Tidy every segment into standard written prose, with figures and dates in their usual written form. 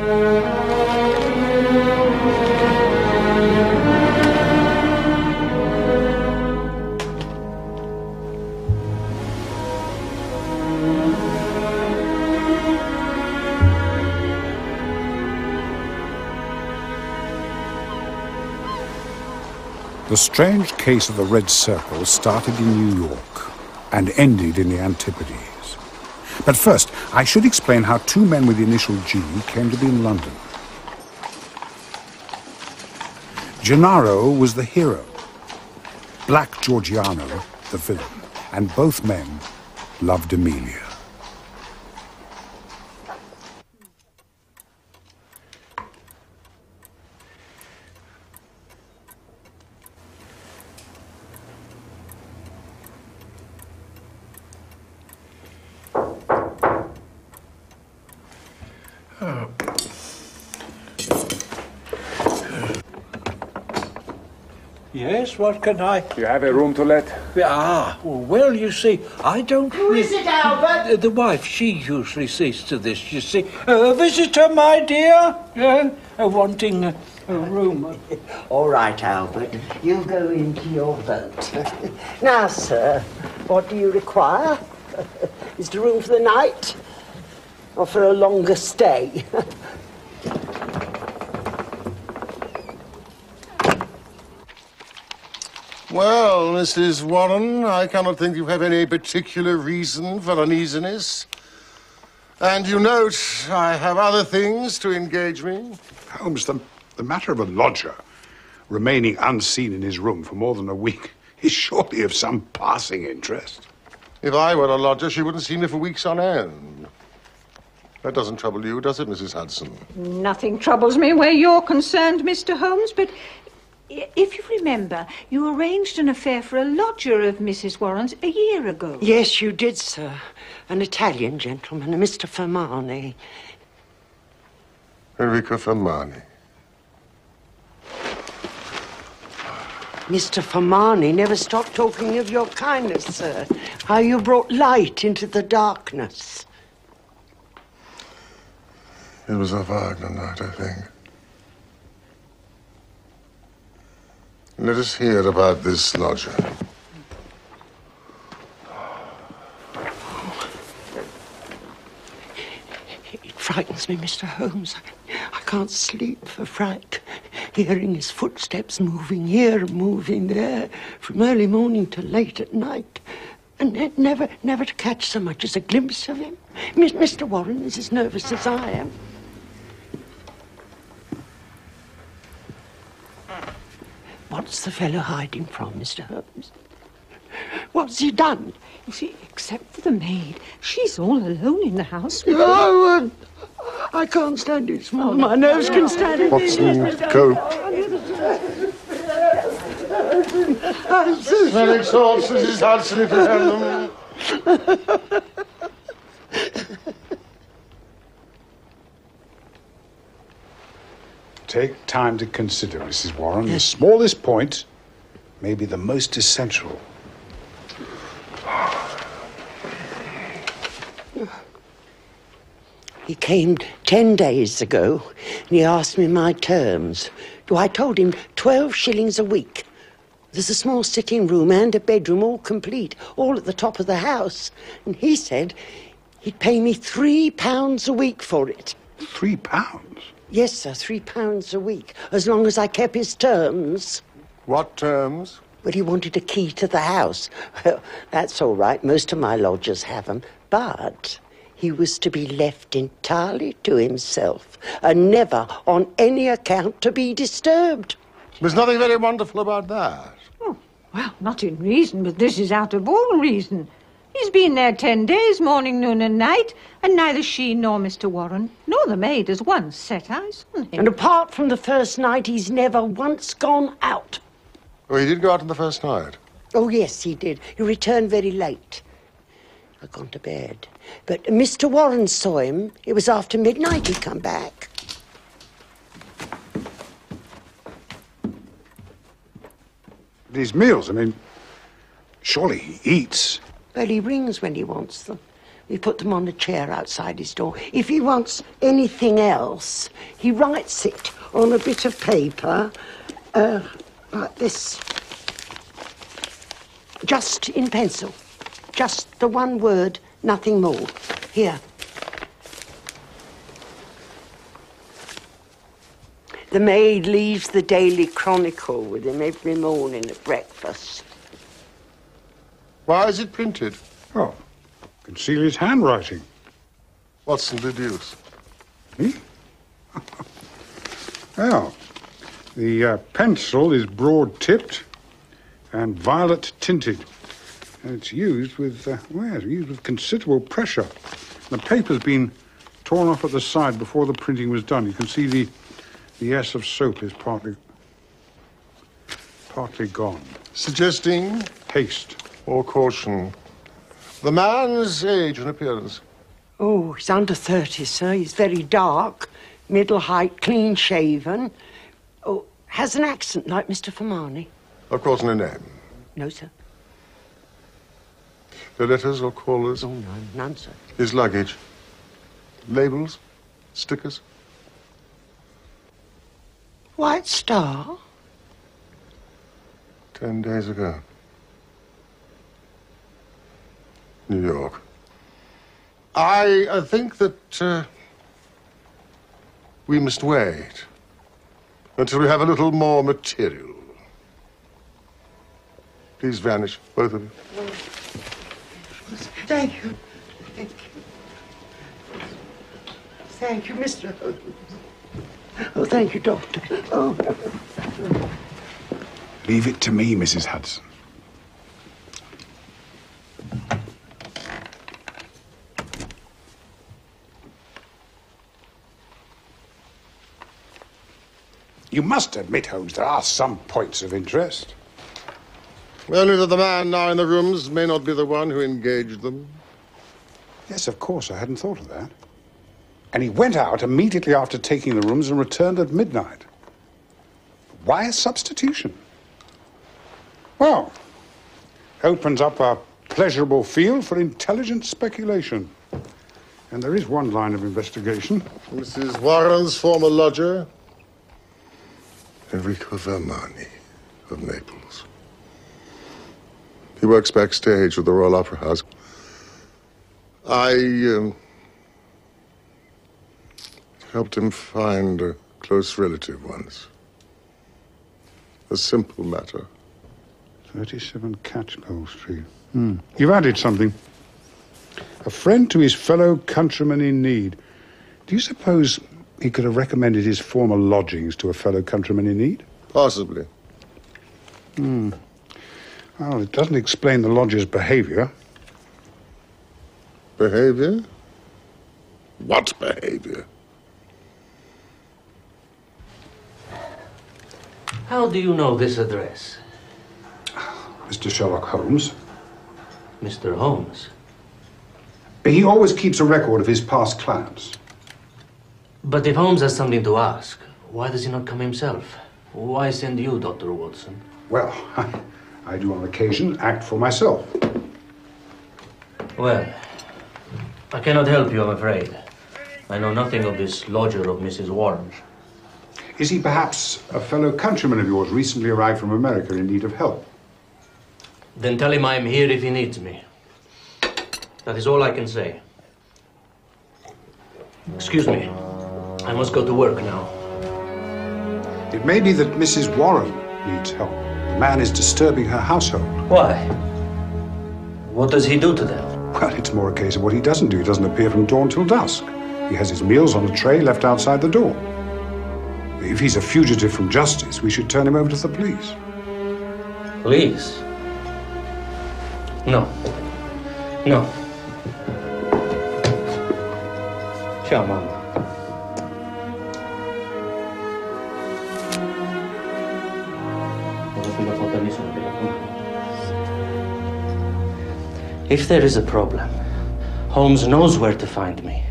The strange case of the Red Circle started in New York and ended in the Antipodes. But first, I should explain how two men with the initial G came to be in London. Gennaro was the hero, Black Georgiano the villain, and both men loved Amelia. Yes, what can I... You have a room to let? Well, you see, I don't... Who is it, Albert? The wife, she usually sees to this, you see. A visitor, my dear, wanting a room. All right, Albert, you go into your boat. Now, sir, what do you require? Is the room for the night? Or for a longer stay? Well, Mrs. Warren, I cannot think you have any particular reason for uneasiness. And you note I have other things to engage me. Holmes, the matter of a lodger remaining unseen in his room for more than a week is surely of some passing interest. If I were a lodger, she wouldn't see me for weeks on end. That doesn't trouble you, does it, Mrs. Hudson? Nothing troubles me where you're concerned, Mr. Holmes, but if you remember, you arranged an affair for a lodger of Mrs. Warren's a year ago. Yes, you did, sir. An Italian gentleman, a Mr. Fermani. Enrico Fermani. Mr. Fermani never stopped talking of your kindness, sir. How you brought light into the darkness. It was a Wagner night, I think. Let us hear about this lodger. It frightens me, Mr. Holmes. I can't sleep for fright. Hearing his footsteps moving here and moving there, from early morning to late at night. And never to catch so much as a glimpse of him. Mr. Warren is as nervous as I am. What's the fellow hiding from, Mr. Holmes? What's he done? You see, except for the maid, she's all alone in the house. I can't stand it. My nerves can stand it. Watson, go. Smelling salts, Mrs. Hudson, if you have them. Take time to consider, Mrs. Warren. The smallest point may be the most essential. He came 10 days ago, and he asked me my terms. I told him 12 shillings a week. There's a small sitting room and a bedroom, all complete, all at the top of the house. And he said he'd pay me £3 a week for it. £3? Yes, sir, £3 a week, as long as I kept his terms. What terms? But he wanted a key to the house. Well, that's all right. Most of my lodgers have them. But he was to be left entirely to himself and never on any account to be disturbed. There's nothing very wonderful about that. Oh, well, not in reason, but this is out of all reason. He's been there 10 days, morning, noon and night, and neither she nor Mr. Warren nor the maid has once set eyes on him. And apart from the first night, he's never once gone out. Oh, he did go out on the first night? Oh, yes, he did. He returned very late. I'd gone to bed. But Mr. Warren saw him. It was after midnight he'd come back. These meals, I mean, surely he eats. Well, he rings when he wants them. We put them on a chair outside his door. If he wants anything else, he writes it on a bit of paper, like this. Just in pencil. Just the one word, nothing more. Here. The maid leaves the Daily Chronicle with him every morning at breakfast. Why is it printed? Oh, conceal his handwriting. What's the use? Hmm? Well, the pencil is broad-tipped and violet-tinted. And it's used with, it's used with considerable pressure. The paper's been torn off at the side before the printing was done. You can see the S of soap is partly gone. Suggesting? Haste. Or caution. The man's age and appearance? Oh, he's under 30, sir. He's very dark, middle height, clean-shaven. Oh, has an accent like Mr. Fermani. Of course, no name. No, sir. The letters or callers? Oh, no, none, sir. His luggage? Labels? Stickers? White Star? 10 days ago. New York. I think that we must wait until we have a little more material. Please vanish, both of you. Thank you. Thank you. Thank you, Mr. Holmes. Oh, thank you, Doctor. Oh. Leave it to me, Mrs. Hudson. You must admit, Holmes, there are some points of interest. Only that the man now in the rooms may not be the one who engaged them. Yes, of course, I hadn't thought of that. And he went out immediately after taking the rooms and returned at midnight. Why a substitution? Well, opens up a pleasurable field for intelligent speculation. And there is one line of investigation. Mrs. Warren's former lodger, Enrico Fermani of Naples. He works backstage at the Royal Opera House. I helped him find a close relative once. A simple matter. 37 Catchpole Street. You've added something. A friend to his fellow countryman in need. Do you suppose he could have recommended his former lodgings to a fellow countryman in need? Possibly. Well, it doesn't explain the lodger's behavior. Behavior? What behavior? How do you know this address? Mr. Sherlock Holmes. Mr. Holmes? He always keeps a record of his past clients. But if Holmes has something to ask, why does he not come himself? Why send you, Dr. Watson? Well, I do on occasion act for myself. Well, I cannot help you, I'm afraid. I know nothing of this lodger of Mrs. Warren. Is he perhaps a fellow countryman of yours recently arrived from America in need of help? Then tell him I'm here if he needs me. That is all I can say. Excuse me. I must go to work now. It may be that Mrs. Warren needs help. The man is disturbing her household. Why? What does he do to them? Well, it's more a case of what he doesn't do. He doesn't appear from dawn till dusk. He has his meals on a tray left outside the door. If he's a fugitive from justice, we should turn him over to the police. Police? No. No. Ciao, Mama. If there is a problem, Holmes knows where to find me.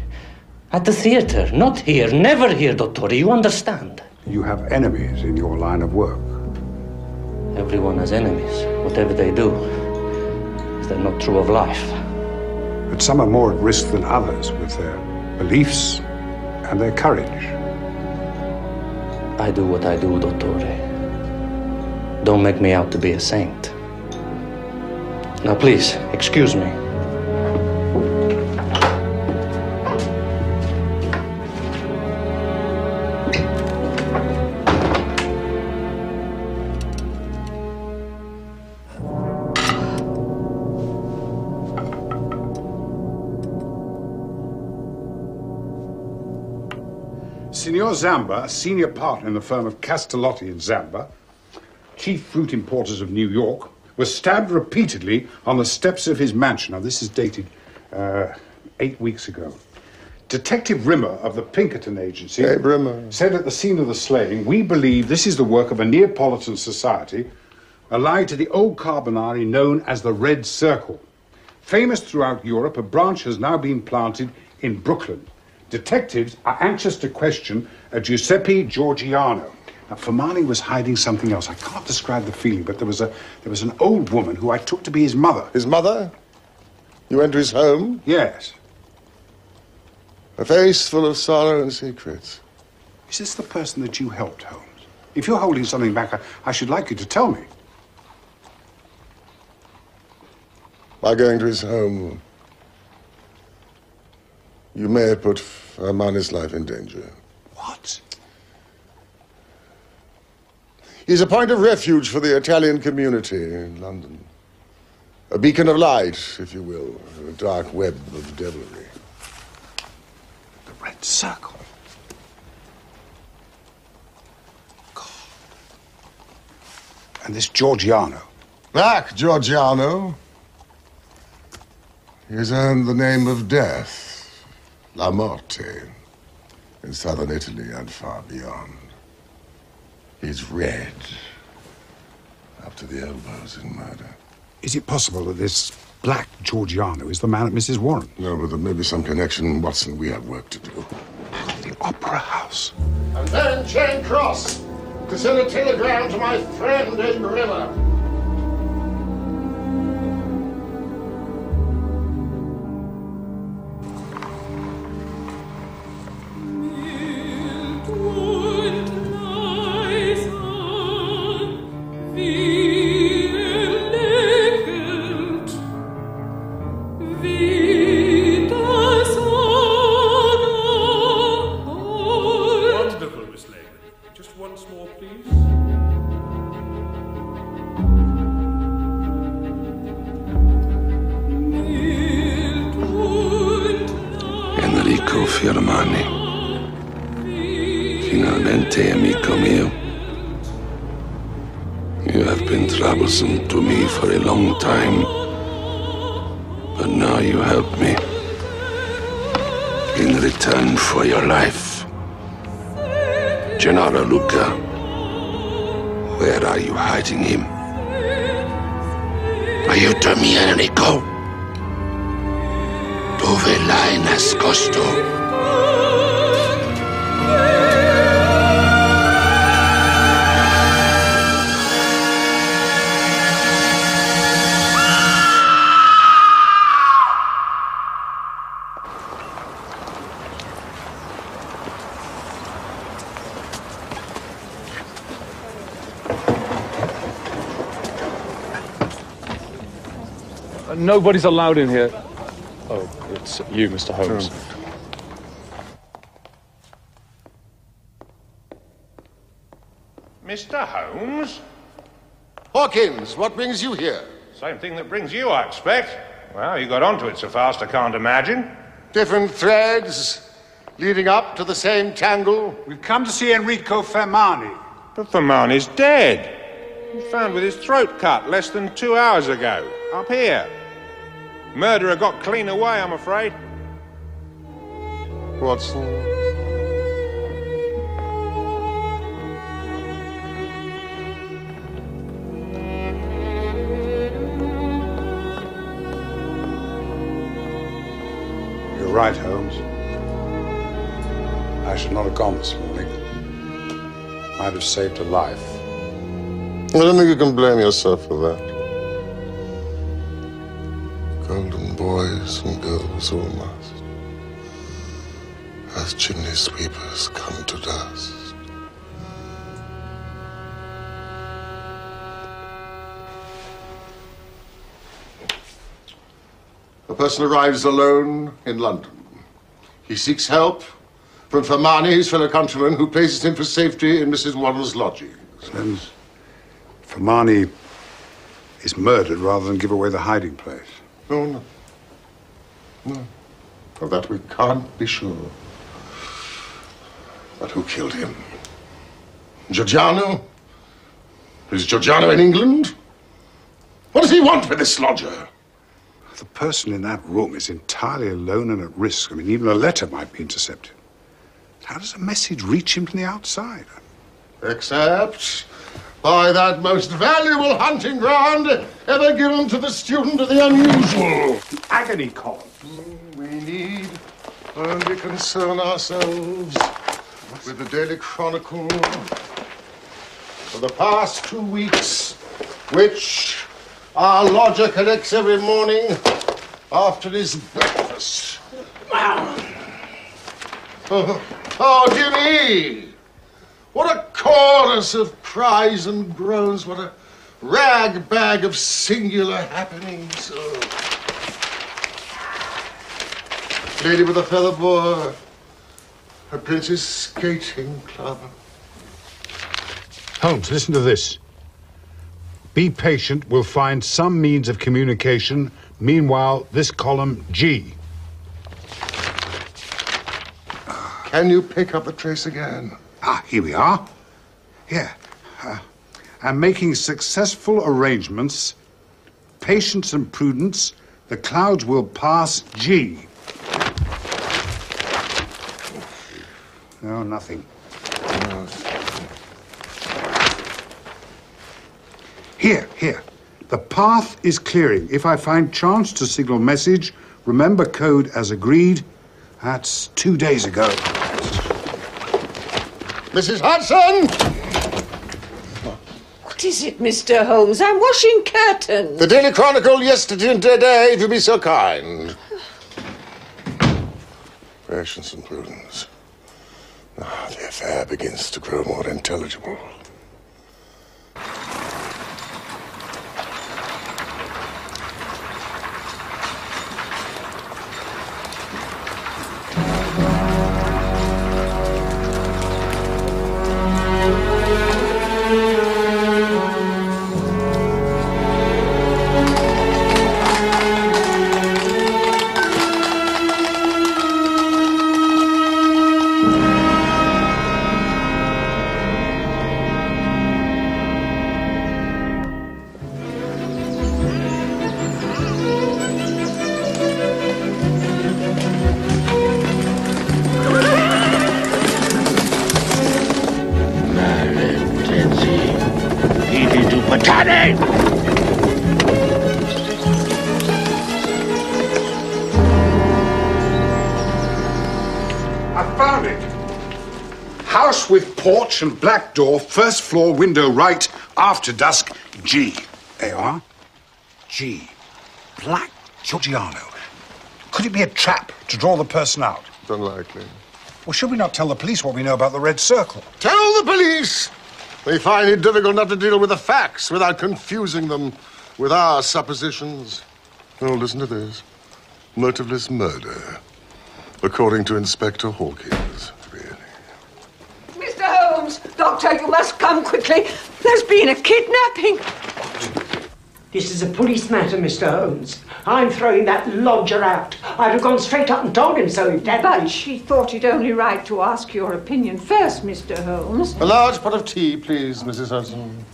At the theater, not here, never here, Dottore, you understand? You have enemies in your line of work. Everyone has enemies, whatever they do. Is that not true of life? But some are more at risk than others with their beliefs and their courage. I do what I do, Dottore. Don't make me out to be a saint. Now, please, excuse me. Signor Zamba, a senior partner in the firm of Castellotti and Zamba, chief fruit importers of New York, was stabbed repeatedly on the steps of his mansion. Now, this is dated 8 weeks ago. Detective Rimmer of the Pinkerton Agency said at the scene of the slaying, "We believe this is the work of a Neapolitan society allied to the old Carbonari known as the Red Circle. Famous throughout Europe, a branch has now been planted in Brooklyn. Detectives are anxious to question a Giuseppe Giorgiano." Now, Fermani was hiding something else. I can't describe the feeling, but there was an old woman who I took to be his mother. His mother? You went to his home? Yes. A face full of sorrow and secrets. Is this the person that you helped, Holmes? If you're holding something back, I should like you to tell me. By going to his home, you may have put Fermani's life in danger. What? He's a point of refuge for the Italian community in London. A beacon of light, if you will, in a dark web of devilry. The Red Circle. God. And this Giorgiano. Back, Giorgiano. He has earned the name of death, La Morte, in southern Italy and far beyond. He's red, up to the elbows in murder. Is it possible that this black Giorgiano is the man at Mrs. Warren? No, but there may be some connection. Watson, we have work to do. The Opera House. And then Charing Cross, to send a telegram to my friend in River. Firmani, finalmente, amico mio. You have been troublesome to me for a long time, but now you help me in return for your life. Gennaro Luca, where are you hiding him? Aiutami, Enrico. Dove l'hai nascosto? Nobody's allowed in here. Oh, it's you, Mr. Holmes. Mr. Holmes? Hawkins, what brings you here? Same thing that brings you, I expect. Well, you got onto it so fast, I can't imagine. Different threads leading up to the same tangle. We've come to see Enrico Fermani. But Fermani's dead. He was found with his throat cut less than 2 hours ago, up here. Murderer got clean away, I'm afraid. Watson. You're right, Holmes. I should not have gone this morning. Might have saved a life. I don't think you can blame yourself for that. golden boys and girls all must, as chimney sweepers come to dust. A person arrives alone in London. He seeks help from Fermani, his fellow countryman, who places him for safety in Mrs. Warren's lodgings. And Fermani is murdered rather than give away the hiding place. No. Of that we can't be sure. But who killed him? Giorgiano? Is Giorgiano in England? What does he want with this lodger? The person in that room is entirely alone and at risk. I mean, even a letter might be intercepted. How does a message reach him from the outside? Except by that most valuable hunting ground ever given to the student of the unusual. The agony column. We need only concern ourselves with the Daily Chronicle for the past 2 weeks, which our lodger collects every morning after his breakfast. Oh, dear me! What a chorus of cries and groans, what a rag bag of singular happenings. Oh. Lady with a feather boa, her Prince's skating club. Holmes, listen to this. Be patient, we'll find some means of communication. Meanwhile, this column, G. Can you pick up the trace again? Ah, here we are. Here. I'm making successful arrangements. Patience and prudence. The clouds will pass, G. No, nothing. Here. The path is clearing. If I find chance to signal message, remember code as agreed. That's 2 days ago. Mrs. Hudson! What is it, Mr. Holmes? I'm washing curtains. The Daily Chronicle yesterday and today, if you'll be so kind. Patience and prudence. Now the affair begins to grow more intelligible. I found it. House with porch and black door, first floor, window right, after dusk, G. A-R? G. Black Giorgiano. Could it be a trap to draw the person out? It's unlikely. Well, should we not tell the police what we know about the Red Circle? Tell the police! They find it difficult not to deal with the facts without confusing them with our suppositions. Oh, listen to this. Motiveless murder, according to Inspector Hawkins. Really? Mr. Holmes, Doctor, you must come quickly. There's been a kidnapping. This is a police matter, Mr. Holmes. I'm throwing that lodger out. I'd have gone straight up and told him so if Dad... But she thought it only right to ask your opinion first, Mr. Holmes. A large pot of tea, please, Mrs. Hudson.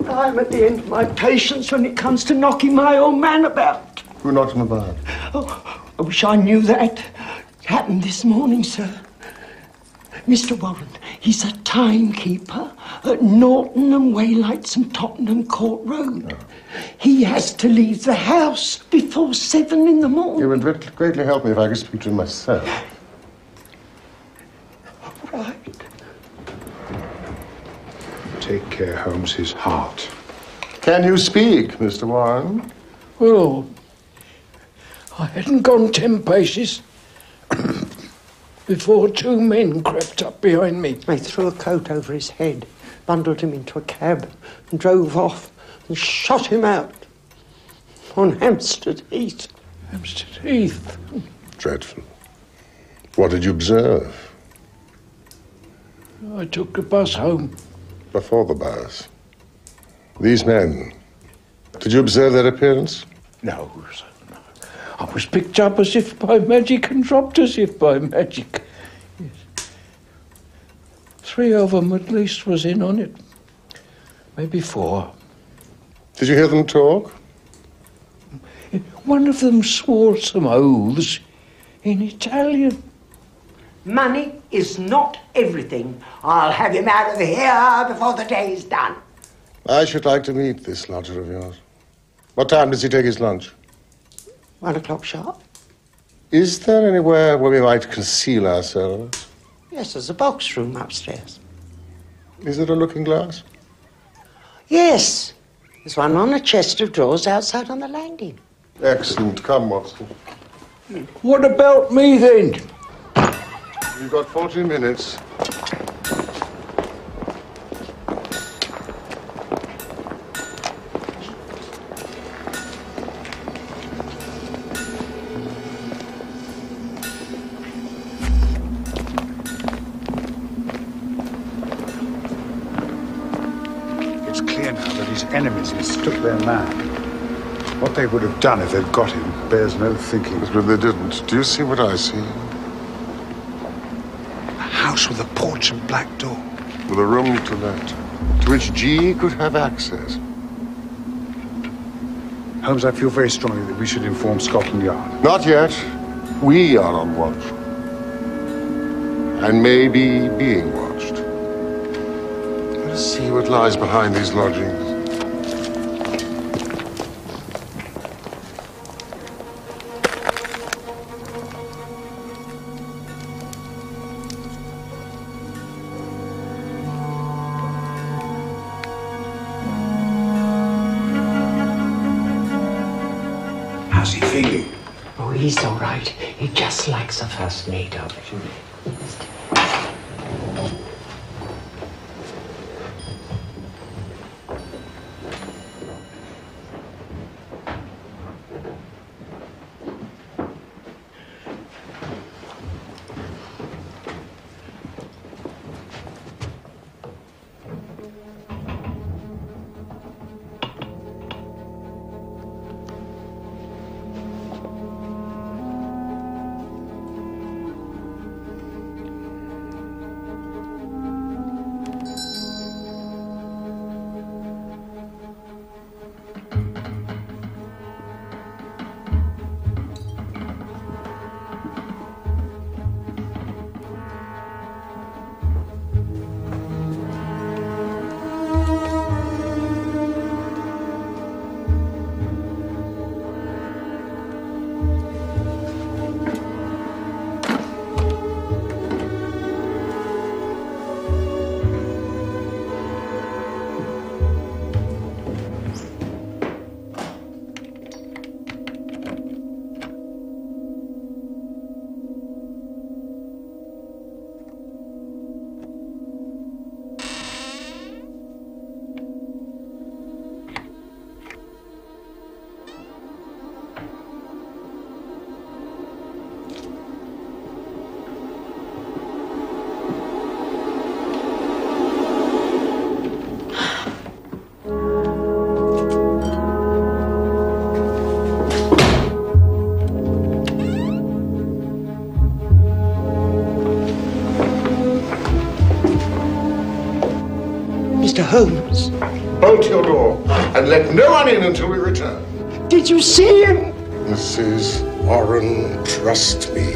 I'm at the end of my patience when it comes to knocking my old man about. Who knocked him about? Oh, I wish I knew that. It happened this morning, sir. Mr. Warren, he's a timekeeper at Norton and Waylights and Tottenham Court Road. He has to leave the house before 7 in the morning. It would greatly help me if I could speak to him myself. Right. Take care, Holmes, his heart. Can you speak, Mr. Warren? Well, I hadn't gone 10 paces before 2 men crept up behind me. They threw a coat over his head, bundled him into a cab, and drove off and shot him out on Hampstead Heath. Hampstead Heath? Dreadful. What did you observe? I took the bus home. Before the bus? These men, did you observe their appearance? No, sir, no. I was picked up as if by magic and dropped as if by magic. Yes. 3 of them at least was in on it. Maybe 4. Did you hear them talk? One of them swore some oaths in Italian. Money is not everything. I'll have him out of here before the day's done. I should like to meet this lodger of yours. What time does he take his lunch? 1 o'clock sharp. Is there anywhere where we might conceal ourselves? Yes, there's a box room upstairs. Is it a looking glass? Yes, there's one on a chest of drawers outside on the landing. Excellent. Come, Watson. What about me, then? You've got 40 minutes. It's clear now that his enemies mistook their man. What they would have done if they'd got him bears no thinking. But they didn't. Do you see what I see? A house with a porch and black door. With a room to let, to which G could have access. Holmes, I feel very strongly that we should inform Scotland Yard. Not yet. We are on watch. And maybe being watched. Let us see what lies behind these lodgings. How's he feeling? Oh, he's all right. He just likes a first aid of it. Mr. Holmes. Bolt your door and let no one in until we return. Did you see him? Mrs. Warren, trust me.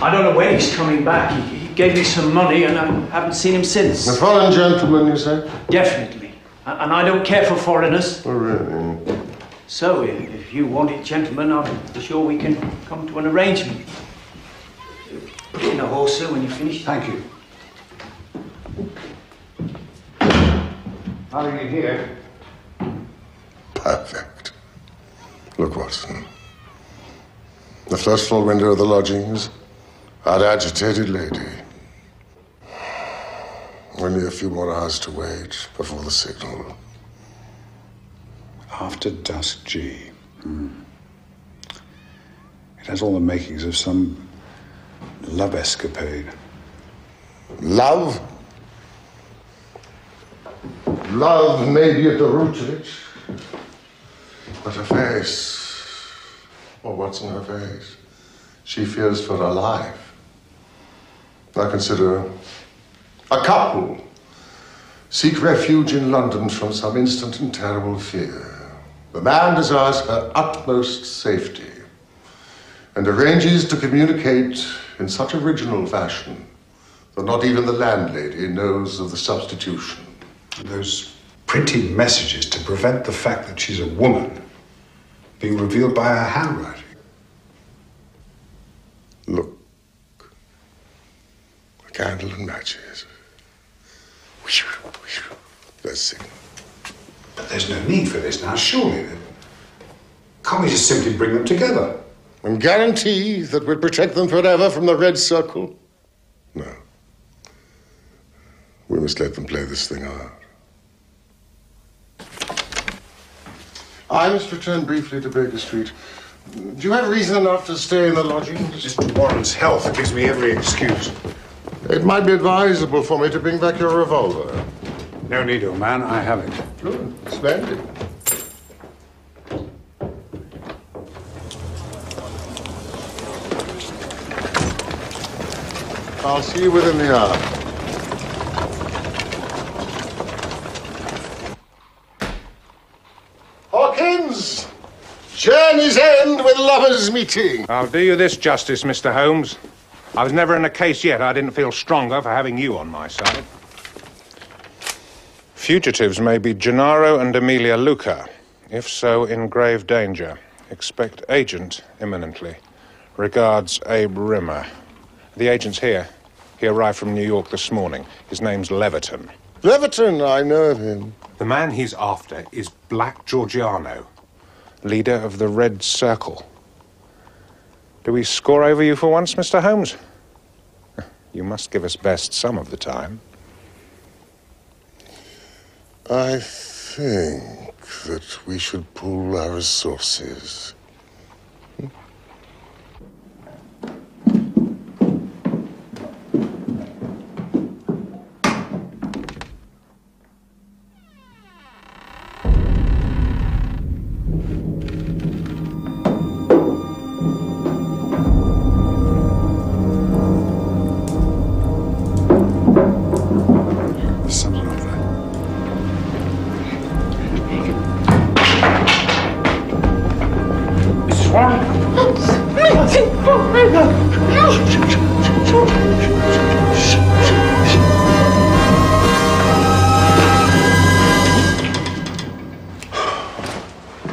I don't know when he's coming back. He gave me some money and I haven't seen him since. A foreign gentleman, you say? Definitely. And I don't care for foreigners. Oh, really? So, if you want it, gentlemen, I'm sure we can come to an arrangement. Get in the hall, sir, when you're finished. Thank you. How are you here? Perfect. Look, Watson. The first floor window of the lodgings, our agitated lady. Only a few more hours to wait before the signal. After dusk, G. It has all the makings of some love escapade. Love? Love may be at the root of it. But her face, well, what's in her face? She fears for her life. I consider a couple seek refuge in London from some instant and terrible fear. The man desires her utmost safety and arranges to communicate in such original fashion that not even the landlady knows of the substitution. Those printed messages to prevent the fact that she's a woman being revealed by her handwriting. Look. A candle and matches. Let's see. But there's no need for this now, surely. Can't we just simply bring them together? And guarantee that we'll protect them forever from the Red Circle? No. We must let them play this thing out. I must return briefly to Baker Street. Do you have reason enough to stay in the lodgings? Mr. Warren's health gives me every excuse. It might be advisable for me to bring back your revolver. No need, old man. I have it. Good. Splendid. I'll see you within the hour. Hawkins! Journey's end with lovers' meeting. I'll do you this justice, Mr. Holmes. I was never in a case yet I didn't feel stronger for having you on my side. Fugitives may be Gennaro and Amelia Luca. If so, in grave danger. Expect agent imminently. Regards, Abe Rimmer. The agent's here. He arrived from New York this morning. His name's Leverton. Leverton, I know of him. The man he's after is Black Georgiano, leader of the Red Circle. Do we score over you for once, Mr. Holmes? You must give us best some of the time. I think that we should pool our resources.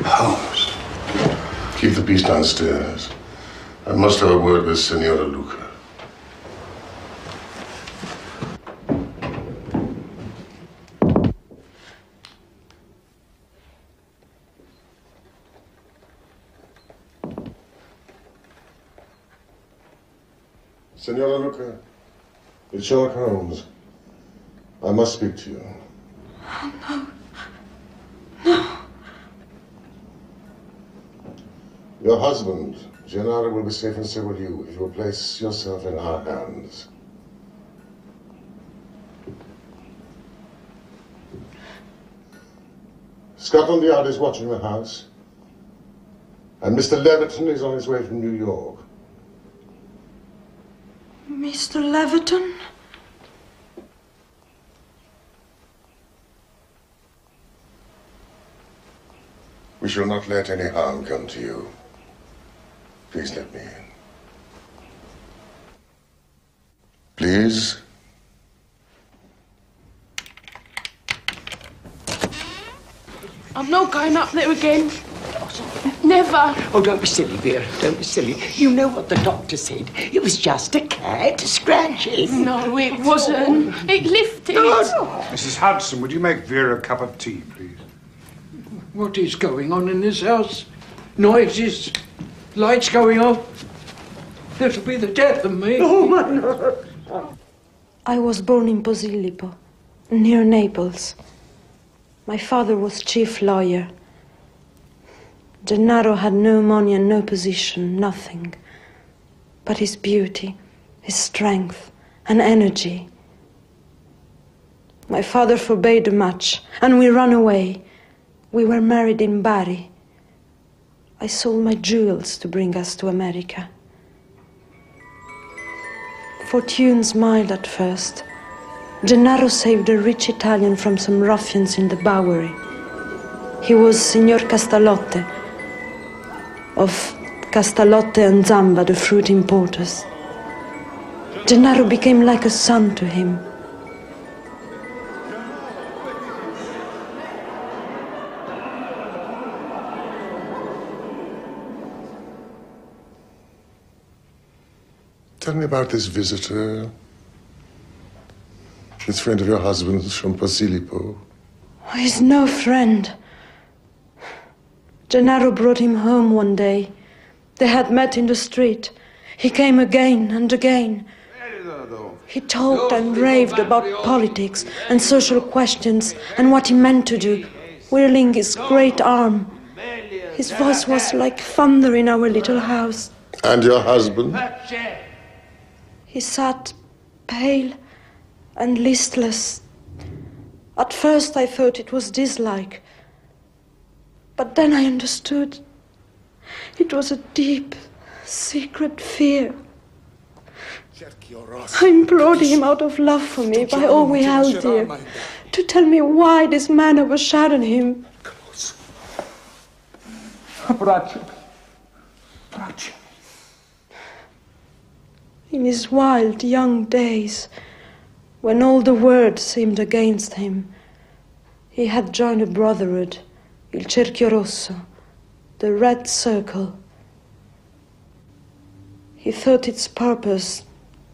Holmes. Keep the peace downstairs. I must have a word with Senora Luca. Senora Luca, it's Sherlock Holmes. I must speak to you. Oh, no. No. Your husband, Gennaro, will be safe and so will you if you will place yourself in our hands. Scotland Yard is watching the house, and Mr. Leverton is on his way from New York. Mr. Leverton? We shall not let any harm come to you. Please let me in. Please? I'm not going up there again. Never. Oh, don't be silly, Vera. Don't be silly. You know what the doctor said. It was just a cat scratching. No, it wasn't. It lifted. Mrs. Hudson, would you make Vera a cup of tea, please? What is going on in this house? Noises, lights going off. It'll be the death of me. Oh, my God. I was born in Posillipo, near Naples. My father was chief lawyer. Gennaro had no money and no position, nothing. But his beauty, his strength, and energy. My father forbade the match, and we ran away. We were married in Bari. I sold my jewels to bring us to America. Fortune smiled at first. Gennaro saved a rich Italian from some ruffians in the Bowery. He was Signor Castalotte, of Castalotte and Zamba, the fruit importers. Gennaro became like a son to him. Tell me about this visitor. This friend of your husband's from Posillipo. He's no friend. Gennaro brought him home one day. They had met in the street. He came again and again. He talked and raved about politics and social questions and what he meant to do, whirling his great arm. His voice was like thunder in our little house. And your husband? He sat pale and listless. At first I thought it was dislike. But then I understood. It was a deep, secret fear. I implored him out of love for me by all we held dear, to tell me why this man overshadowed him. In his wild young days, when all the world seemed against him, he had joined a brotherhood, Il Cerchio Rosso, the Red Circle. He thought its purpose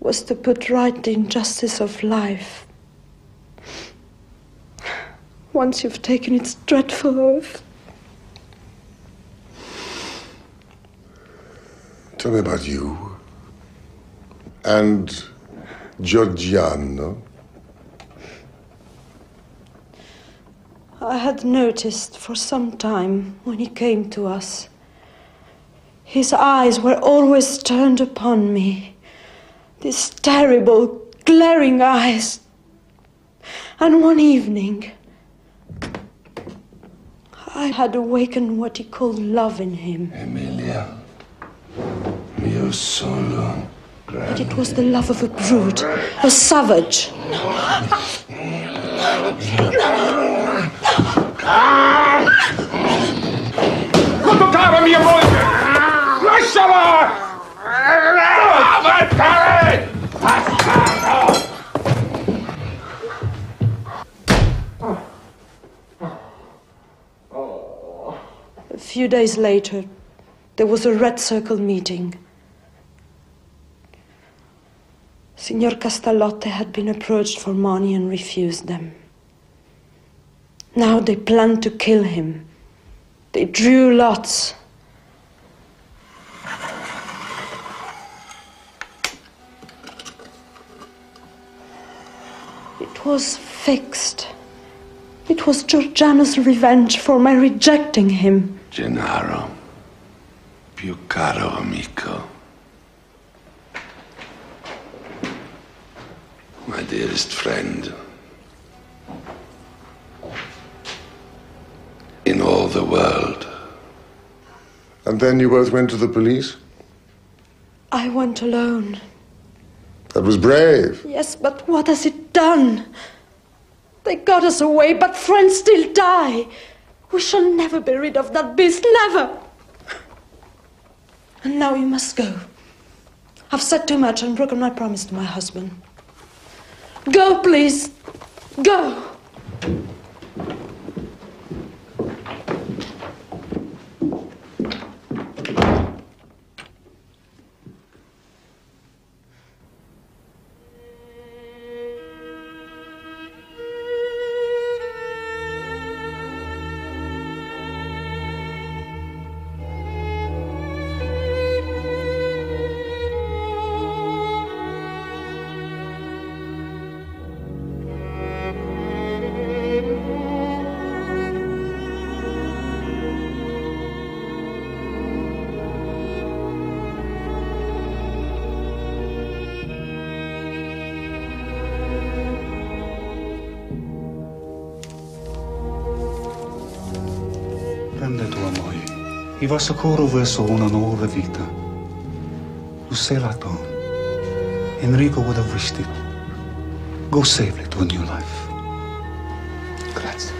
was to put right the injustice of life. Once you've taken its dreadful oath. Tell me about you. And Giorgiano. I had noticed for some time when he came to us. His eyes were always turned upon me. These terrible, glaring eyes. And one evening, I had awakened what he called love in him. Emilia, mio solo. But it was the love of a brute, a savage. Toccare mia moglie! Lasciala! A few days later, there was a Red Circle meeting. Signor Castalotte had been approached for money and refused them. Now they planned to kill him. They drew lots. It was fixed. It was Giorgiano's revenge for my rejecting him. Gennaro, più caro amico. My dearest friend. In all the world. And then you both went to the police? I went alone. That was brave. Yes, but what has it done? They got us away, but friends still die. We shall never be rid of that beast, never. And now you must go. I've said too much and broken my promise to my husband. Go, please. Go. I va sicuro verso una nuova vita. Lo sei la Tom. Enrico would have wished it. Go safely to a new life. Grazie.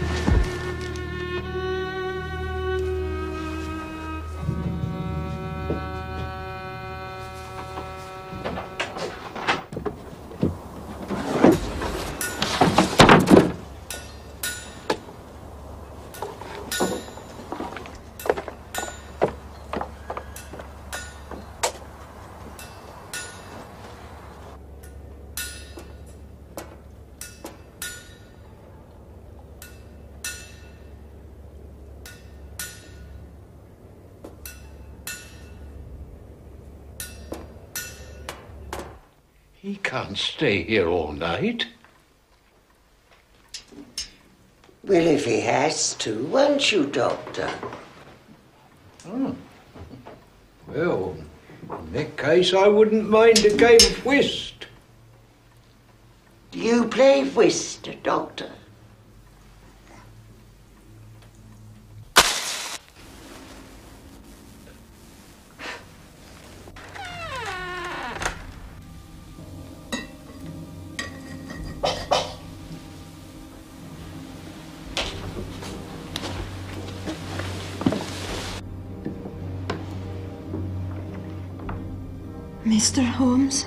He can't stay here all night. Well, if he has to, won't you, Doctor? Oh. Well, in that case, I wouldn't mind a game of whist. Do you play whist, Doctor? Mr. Holmes?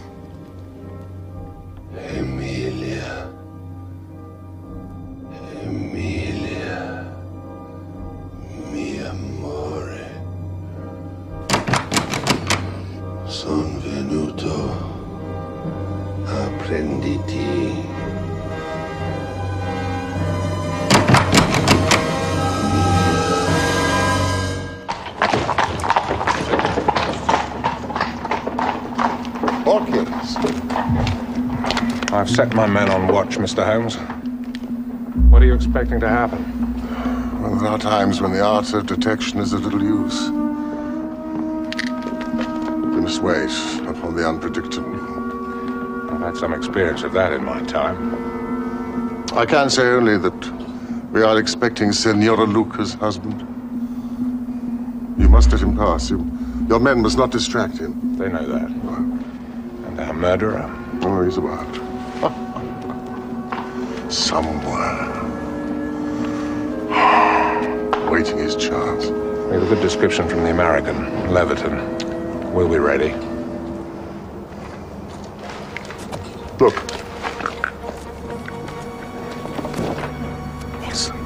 Emilia. Emilia. Mi amore. Son venuto a prenditi. I've set my men on watch, Mr. Holmes. What are you expecting to happen? Well, there are times when the art of detection is of little use. We must wait upon the unpredictable. I've had some experience of that in my time. I can say only that we are expecting Senora Luca's husband. You must let him pass. Your men must not distract him. They know that. And our murderer? Oh, he's about. Somewhere. Waiting his chance. We have a good description from the American, Leverton. We'll be ready. Look. Watson.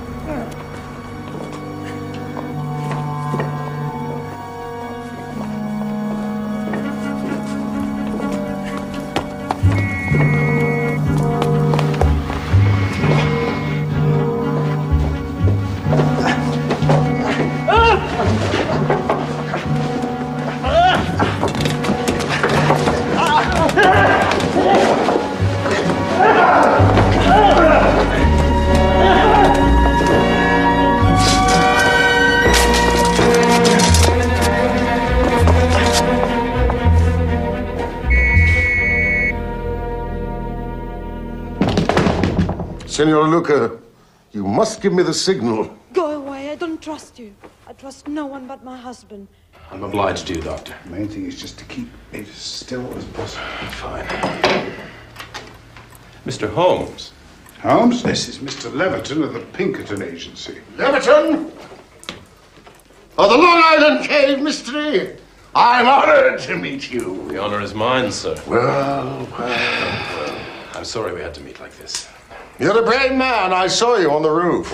Senor Luca, you must give me the signal. Go away. I don't trust you. I trust no one but my husband. I'm obliged to you, Doctor. The main thing is just to keep it as still as possible. Fine. Mr. Holmes. Holmes, this is Mr. Leverton of the Pinkerton Agency. Leverton! Of the Long Island Cave Mystery! I'm honored to meet you. The honor is mine, sir. Well. I'm sorry we had to meet like this. You're a brave man. I saw you on the roof.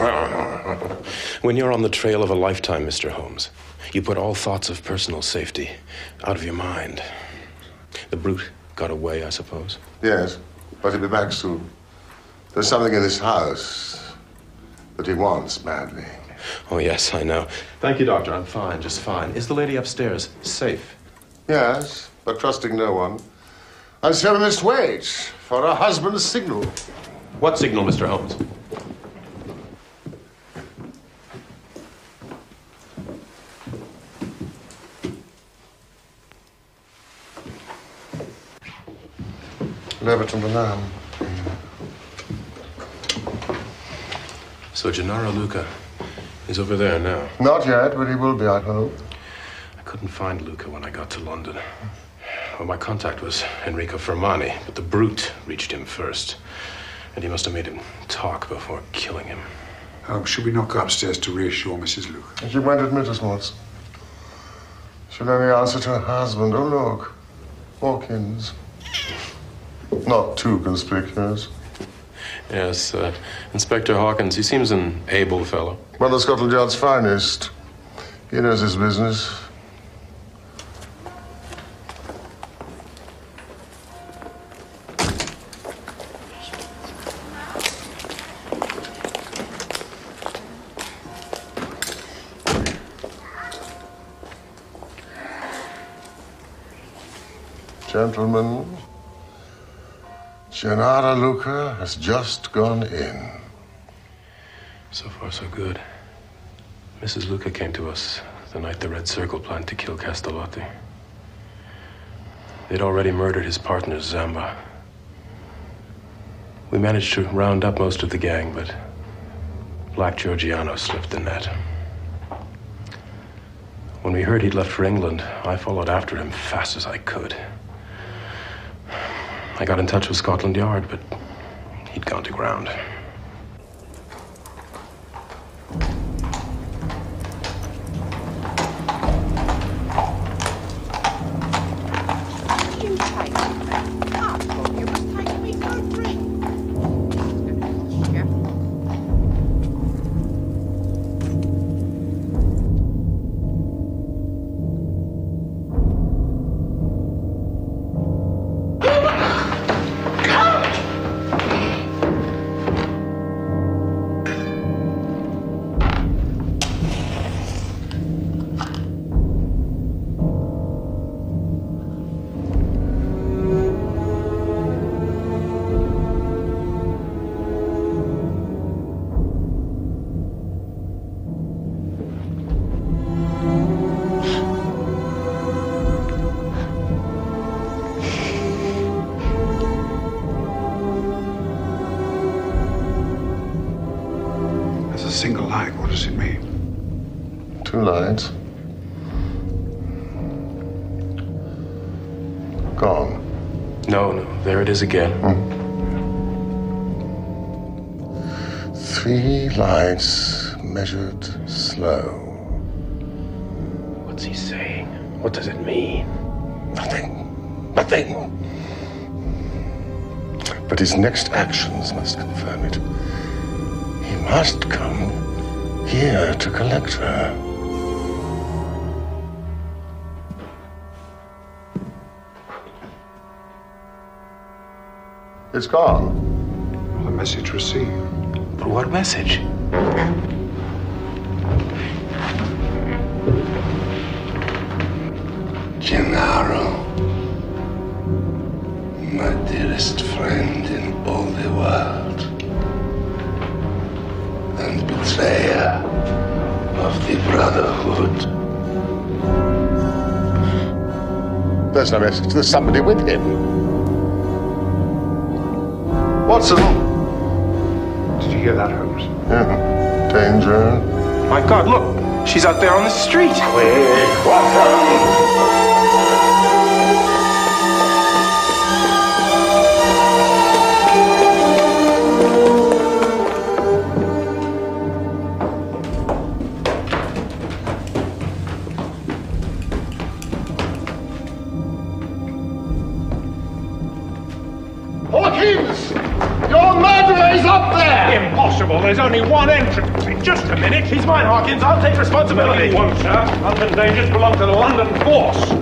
When you're on the trail of a lifetime, Mr. Holmes, you put all thoughts of personal safety out of your mind. The brute got away, I suppose? Yes, but he'll be back soon. There's something in this house that he wants badly. Oh, yes, I know. Thank you, Doctor. I'm fine, just fine. Is the lady upstairs safe? Yes, but trusting no one. And so we must wait for her husband's signal. What signal, Mr. Holmes? Leverton alarm. So Gennaro Luca is over there now. Not yet, but he will be, I hope. couldn't find Luca when I got to London. Well, my contact was Enrico Fermani, but the brute reached him first. And he must have made him talk before killing him. Should we not go upstairs to reassure Mrs. Luca? She won't admit us, Watts. She'll only answer to her husband. Oh, look. Hawkins. Not too conspicuous. Yes, Inspector Hawkins. He seems an able fellow. One of Scotland Yard's finest. He knows his business. Gentlemen, Gennaro Luca has just gone in. So far, so good. Mrs. Luca came to us the night the Red Circle planned to kill Castellotti. They'd already murdered his partner, Zamba. We managed to round up most of the gang, but Black Giorgiano slipped the net. When we heard he'd left for England, I followed after him fast as I could. I got in touch with Scotland Yard, but he'd gone to ground. Single line, what does it mean? 2 lines. Gone. No, there it is again. 3 lines measured slow. What's he saying? What does it mean? Nothing. But his next actions must confirm it. He must come here to collect her. It's gone. The message received. But what message? Gennaro, my dearest friend in all the world. And betrayer of the Brotherhood. There's no message. There's somebody with him. Watson! Did you hear that, Holmes? Yeah. Danger. My God, look! She's out there on the street! Quick, Watson! Hawkins! Your murderer is up there! Impossible. There's only one entrance. Just a minute. He's mine, Hawkins. I'll take responsibility. No, he won't, sir. London dangers belong to the London force.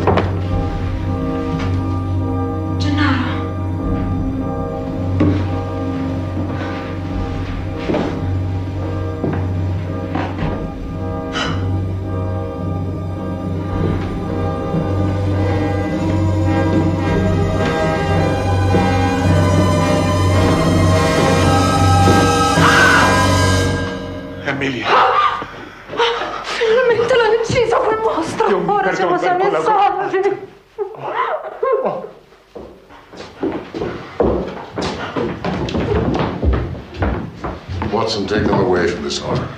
Finalmente l'ho ucciso quel mostro! Ora ci possiamo risolvere! Watson, take them away from this horror.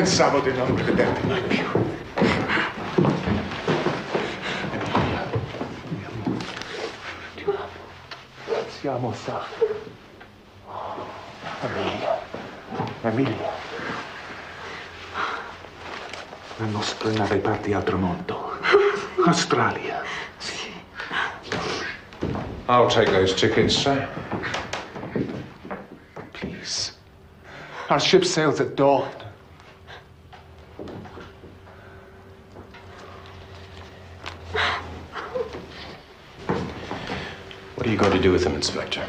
pensavo di non rivederti mai più. Siamo salvi. Emilia. La nostra nave parte al tramonto. Australia. Sì. I'll take those tickets, sir. Please. Our ship sails at dawn. What are you going to do with him, Inspector?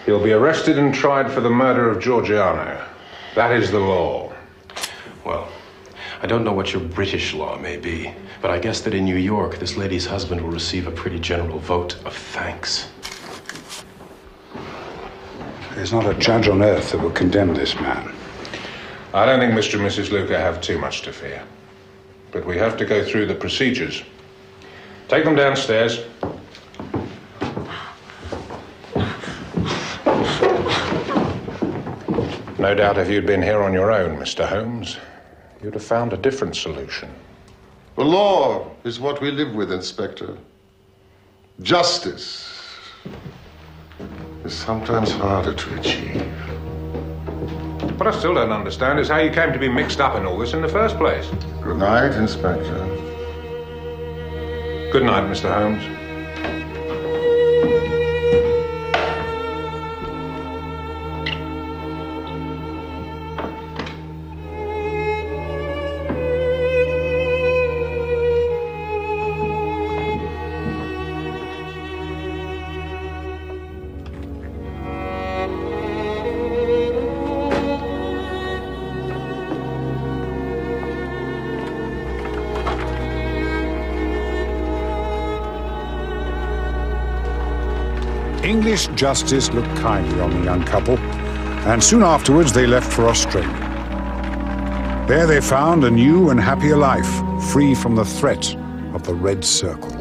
He'll be arrested and tried for the murder of Georgiano. That is the law. Well, I don't know what your British law may be, but I guess that in New York, this lady's husband will receive a pretty general vote of thanks. There's not a judge on earth that will condemn this man. I don't think Mr. and Mrs. Luca have too much to fear. But we have to go through the procedures. Take them downstairs. No doubt if you'd been here on your own, Mr. Holmes, you'd have found a different solution. The law is what we live with, Inspector. Justice is sometimes harder to achieve. What I still don't understand is how you came to be mixed up in all this in the first place. Good night, Inspector. Good night, Mr. Holmes. English justice looked kindly on the young couple, and soon afterwards they left for Australia. There they found a new and happier life, free from the threat of the Red Circle.